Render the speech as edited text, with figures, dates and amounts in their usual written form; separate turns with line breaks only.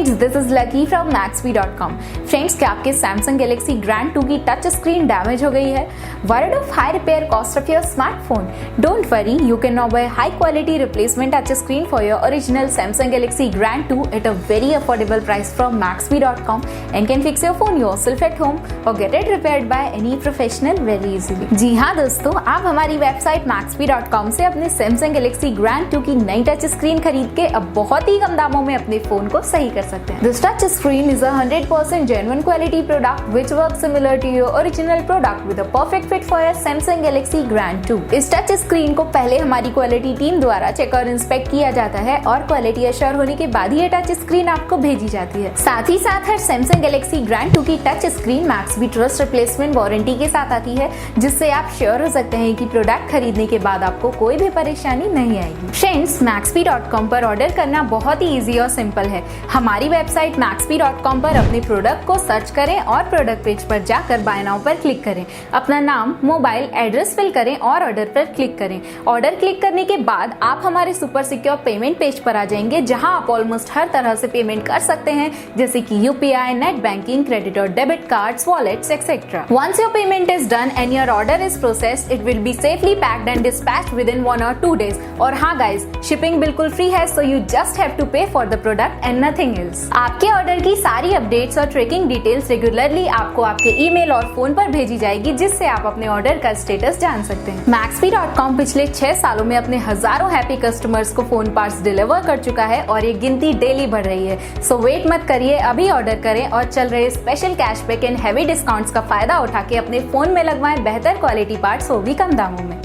Friends, this is lucky from Maxbhi.com। Friends, क्या आपके Samsung Galaxy Grand 2 की touch screen damage हो गई है? Worried of high repair cost of your smartphone? Don't worry, you can now buy high quality replacement touch screen for your original Samsung Galaxy Grand 2 at a very affordable price from Maxbhi.com and can fix your phone yourself at home or get it repaired by any professional very easily। जी हाँ दोस्तों, आप हमारी website Maxbhi.com से अपने Samsung Galaxy Grand 2 की नई touch screen खरीद के अब बहुत ही कम दामों में अपने फोन को सही कर सकते हैं। This touch screen is a 100% genuine quality product which works similar to your original product with a perfect fit for your Samsung Galaxy Grand 2। इस टच स्क्रीन को पहले हमारी क्वालिटी टीम द्वारा चेक और इंस्पेक्ट किया जाता है और क्वालिटी अश्योर होने के बाद ही ये टच स्क्रीन आपको भेजी जाती है। साथ ही साथ हर Samsung Galaxy Grand 2 की touch screen Maxbhi trust replacement warranty के साथ आती है, जिससे आप श्योर हो सकते हैं कि प्रोडक्ट खरीदने के बाद आपको कोई भी परेशानी नहीं आएगी। फ्रेंड्स, Maxbhi.com पर ऑर्डर करना बहुत ही इजी और सिंपल है। हमारी वेबसाइट Maxbhi.com पर अपने प्रोडक्ट को सर्च करें और प्रोडक्ट पेज पर जाकर बाय नाउ पर क्लिक करें। अपना नाम, मोबाइल, एड्रेस फिल करें और ऑर्डर पर क्लिक करें। ऑर्डर क्लिक करने के बाद आप हमारे सुपर सिक्योर पेमेंट पेज पर आ जाएंगे, जहां आप ऑलमोस्ट हर तरह से पेमेंट कर सकते हैं, जैसे कि यूपीआई, नेट बैंकिंग, क्रेडिट और debit cards, wallets etcetera. Once your payment is done and your order is processed, it will be safely packed and dispatched within 1 or 2 days। और हाँ गाइज, शिपिंग बिल्कुल free है, so you just have to pay for the product and nothing else. आपके order की सारी updates और tracking details regularly आपको आपके ईमेल और फोन पर भेजी जाएगी, जिससे आप अपने ऑर्डर का स्टेटस जान सकते हैं। Maxbhi.com पिछले 6 सालों में अपने हजारों हैप्पी कस्टमर्स को फोन पार्ट्स डिलीवर कर चुका है और ये गिनती डेली बढ़ रही है। सो वेट मत करिए, अभी ऑर्डर करें और चल रहे special cashback and heavy discounts का फायदा उठा के अपने फोन में लगवाएं बेहतर क्वालिटी पार्ट्स, वो भी कम दामों में।